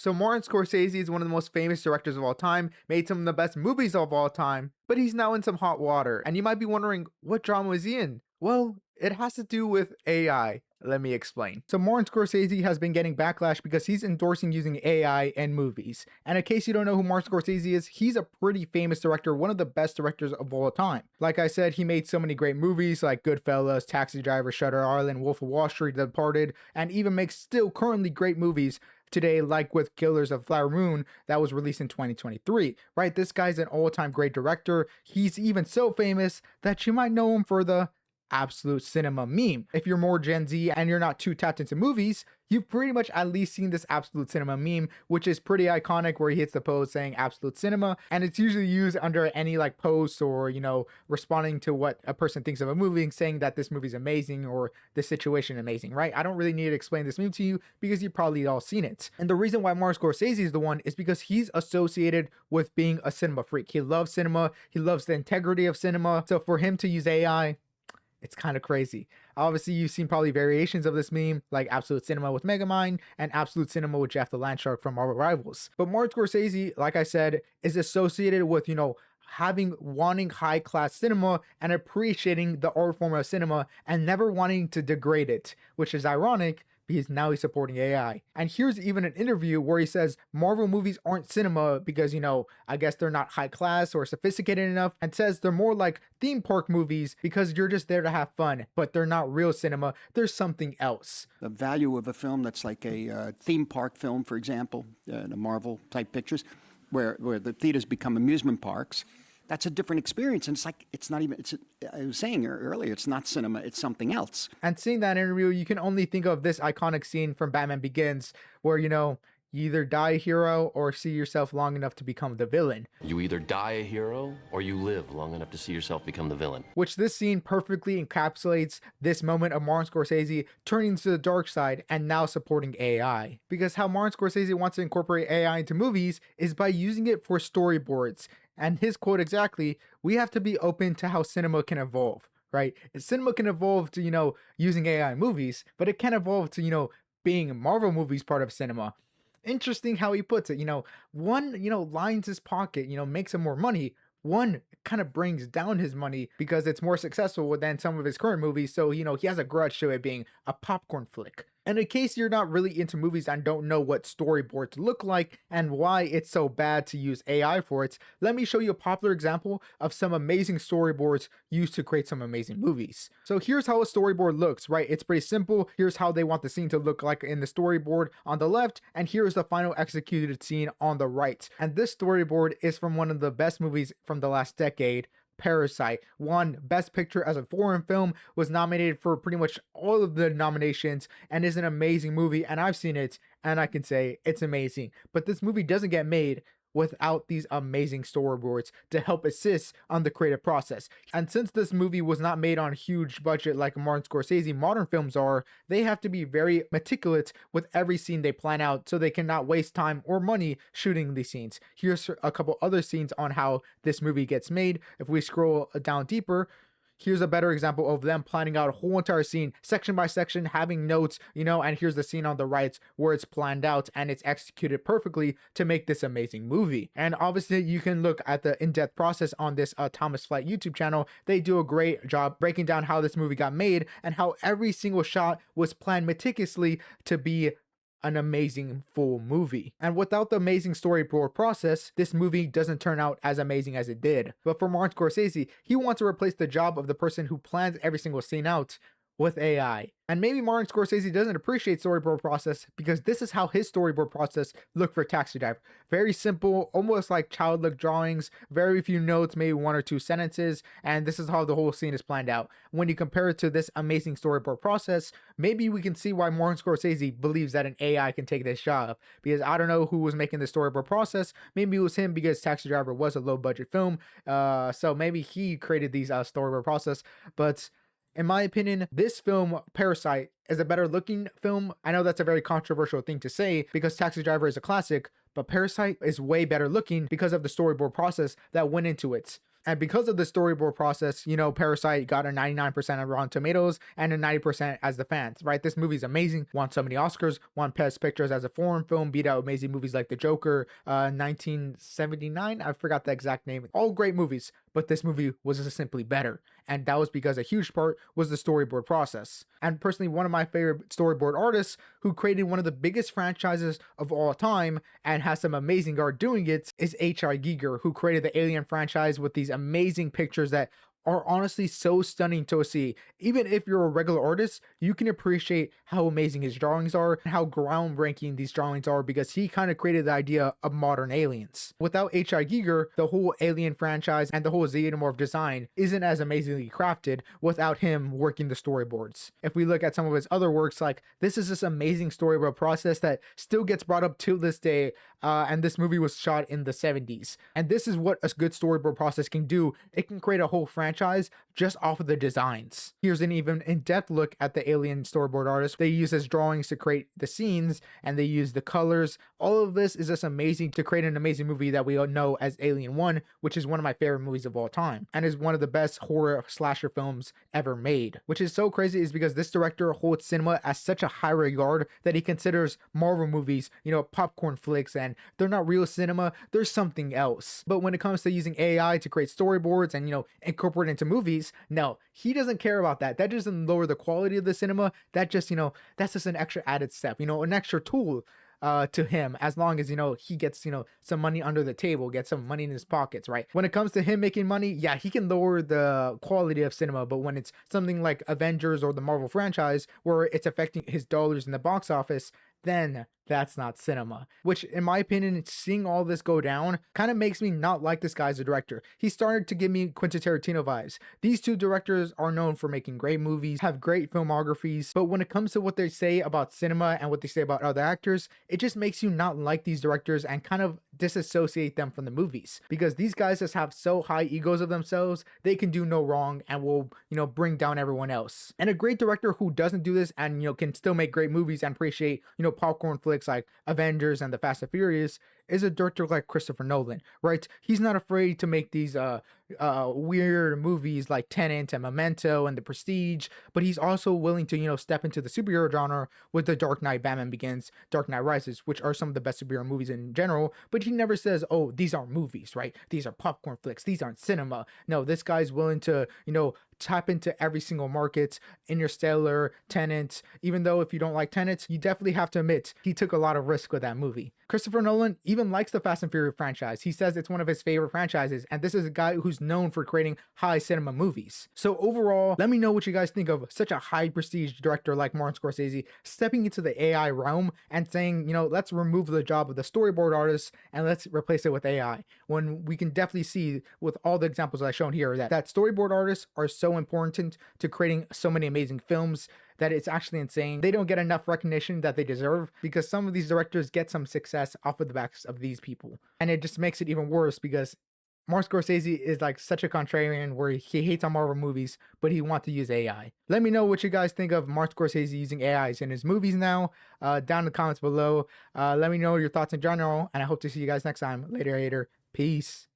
So Martin Scorsese is one of the most famous directors of all time, made some of the best movies of all time, but he's now in some hot water. And you might be wondering, what drama is he in? Well, it has to do with AI. Let me explain. So Martin Scorsese has been getting backlash because he's endorsing using AI in movies. And in case you don't know who Martin Scorsese is, he's a pretty famous director, one of the best directors of all time. Like I said, he made so many great movies like Goodfellas, Taxi Driver, Shutter Island, Wolf of Wall Street, The Departed, and even makes still currently great movies today, like with Killers of Flower Moon that was released in 2023, right? This guy's an all-time great director. He's even so famous that you might know him for the absolute cinema meme. If you're more Gen Z and you're not too tapped into movies, you've pretty much at least seen this absolute cinema meme, which is pretty iconic, where he hits the pose saying absolute cinema, and it's usually used under any like post or, responding to what a person thinks of a movie and saying that this movie's amazing or this situation amazing, right? I don't really need to explain this meme to you because you've probably all seen it. And the reason why Martin Scorsese is the one is because he's associated with being a cinema freak. He loves cinema, he loves the integrity of cinema. So for him to use AI, it's kind of crazy. Obviously, you've seen probably variations of this meme, like Absolute Cinema with Megamind and Absolute Cinema with Jeff the Landshark from Marvel Rivals. But Martin Scorsese, like I said, is associated with, wanting high class cinema and appreciating the art form of cinema and never wanting to degrade it, which is ironic because now he's supporting AI. And here's even an interview where he says Marvel movies aren't cinema because, I guess they're not high class or sophisticated enough, and says they're more like theme park movies because you're just there to have fun, but they're not real cinema. There's something else. The value of a film that's like a theme park film, for example, the Marvel type pictures, where the theaters become amusement parks. That's a different experience. And I was saying earlier, it's not cinema, it's something else. And seeing that interview, you can only think of this iconic scene from Batman Begins where, you either die a hero or see yourself long enough to become the villain. You either die a hero or you live long enough to see yourself become the villain. Which this scene perfectly encapsulates this moment of Martin Scorsese turning to the dark side and now supporting AI. Because how Martin Scorsese wants to incorporate AI into movies is by using it for storyboards. And his quote exactly, "We have to be open to how cinema can evolve," right? Cinema can evolve to, using AI in movies, but it can evolve to, being Marvel movies part of cinema. Interesting how he puts it, one, lines his pocket, makes him more money. One kind of brings down his money because it's more successful than some of his current movies. So, he has a grudge to it being a popcorn flick. And in case you're not really into movies and don't know what storyboards look like and why it's so bad to use AI for it, let me show you a popular example of some amazing storyboards used to create some amazing movies. So here's how a storyboard looks, right? It's pretty simple. Here's how they want the scene to look like in the storyboard on the left, and here's the final executed scene on the right. And this storyboard is from one of the best movies from the last decade, Parasite. Won Best Picture as a foreign film, was nominated for pretty much all of the nominations, and is an amazing movie. And I've seen it, and I can say it's amazing. But this movie doesn't get made without these amazing storyboards to help assist on the creative process. And since this movie was not made on a huge budget like Martin Scorsese modern films are, they have to be very meticulous with every scene they plan out so they cannot waste time or money shooting these scenes. Here's a couple other scenes on how this movie gets made. If we scroll down deeper, here's a better example of them planning out a whole entire scene, section by section, having notes, and here's the scene on the right where it's planned out and it's executed perfectly to make this amazing movie. And obviously you can look at the in-depth process on this Thomas Flight YouTube channel. They do a great job breaking down how this movie got made and how every single shot was planned meticulously to be an amazing full movie. And without the amazing storyboard process, this movie doesn't turn out as amazing as it did. But for Martin Scorsese, he wants to replace the job of the person who plans every single scene out with AI. And maybe Martin Scorsese doesn't appreciate storyboard process because this is how his storyboard process looked for Taxi Driver. Very simple, almost like childlike drawings, very few notes, maybe one or two sentences, and this is how the whole scene is planned out. When you compare it to this amazing storyboard process, maybe we can see why Martin Scorsese believes that an AI can take this job, because I don't know who was making the storyboard process. Maybe it was him because Taxi Driver was a low budget film, so maybe he created these storyboard process. But in my opinion, this film, Parasite, is a better looking film. I know that's a very controversial thing to say because Taxi Driver is a classic, but Parasite is way better looking because of the storyboard process that went into it. And because of the storyboard process, Parasite got a 99% on Rotten Tomatoes and a 90% as the fans, right? This movie is amazing, won so many Oscars, won Best Pictures as a foreign film, beat out amazing movies like The Joker, 1979, I forgot the exact name. All great movies, but this movie was just simply better. And that was because a huge part was the storyboard process. And personally, one of my favorite storyboard artists who created one of the biggest franchises of all time and has some amazing art doing it is H.I. Giger, who created the Alien franchise with these amazing pictures that are honestly so stunning to see. Even if you're a regular artist, you can appreciate how amazing his drawings are and how groundbreaking these drawings are because he kind of created the idea of modern aliens. Without H.I. Giger, the whole Alien franchise and the whole xenomorph design isn't as amazingly crafted without him working the storyboards. If we look at some of his other works, like this is this amazing storyboard process that still gets brought up to this day, and this movie was shot in the 70s. And this is what a good storyboard process can do. It can create a whole franchise just off of the designs. Here's an even in-depth look at the Alien storyboard artist. They use his drawings to create the scenes and they use the colors. All of this is just amazing to create an amazing movie that we all know as Alien 1, which is one of my favorite movies of all time and is one of the best horror slasher films ever made. Which is so crazy is because this director holds cinema as such a high regard that he considers Marvel movies, popcorn flicks, and they're not real cinema, they're something else. But when it comes to using AI to create storyboards and incorporate into movies, no, he doesn't care about that. That doesn't lower the quality of the cinema. That just, that's just an extra added step, an extra tool to him, as long as he gets some money under the table, gets some money in his pockets, right? When it comes to him making money, yeah, he can lower the quality of cinema, but when it's something like Avengers or the Marvel franchise where it's affecting his dollars in the box office, then that's not cinema. Which, in my opinion, seeing all this go down kind of makes me not like this guy as a director. He started to give me Quentin Tarantino vibes. These two directors are known for making great movies, have great filmographies, but when it comes to what they say about cinema and what they say about other actors, it just makes you not like these directors and kind of disassociate them from the movies. Because these guys just have so high egos of themselves, they can do no wrong and will, bring down everyone else. And a great director who doesn't do this and, can still make great movies and appreciate, popcorn flicks like Avengers and the Fast and Furious is a director like Christopher Nolan, right? He's not afraid to make these weird movies like Tenet and Memento and The Prestige, but he's also willing to step into the superhero genre with The Dark Knight, Batman Begins, Dark Knight Rises, which are some of the best superhero movies in general. But he never says, oh, these aren't movies, right? These are popcorn flicks, these aren't cinema. No, this guy's willing to tap into every single market. Interstellar, Tenet, even though if you don't like Tenet, you definitely have to admit he took a lot of risk with that movie. Christopher Nolan even likes the Fast and Furious franchise. He says it's one of his favorite franchises, and this is a guy who's known for creating high cinema movies. So overall, let me know what you guys think of such a high prestige director like Martin Scorsese stepping into the AI realm and saying, let's remove the job of the storyboard artist and let's replace it with AI. When we can definitely see with all the examples I've shown here that storyboard artists are so important to creating so many amazing films that it's actually insane. They don't get enough recognition that they deserve because some of these directors get some success off of the backs of these people. And it just makes it even worse because Martin Scorsese is like such a contrarian where he hates on Marvel movies, but he wants to use AI. Let me know what you guys think of Martin Scorsese using AIs in his movies now, down in the comments below. Let me know your thoughts in general, and I hope to see you guys next time. Later. Peace.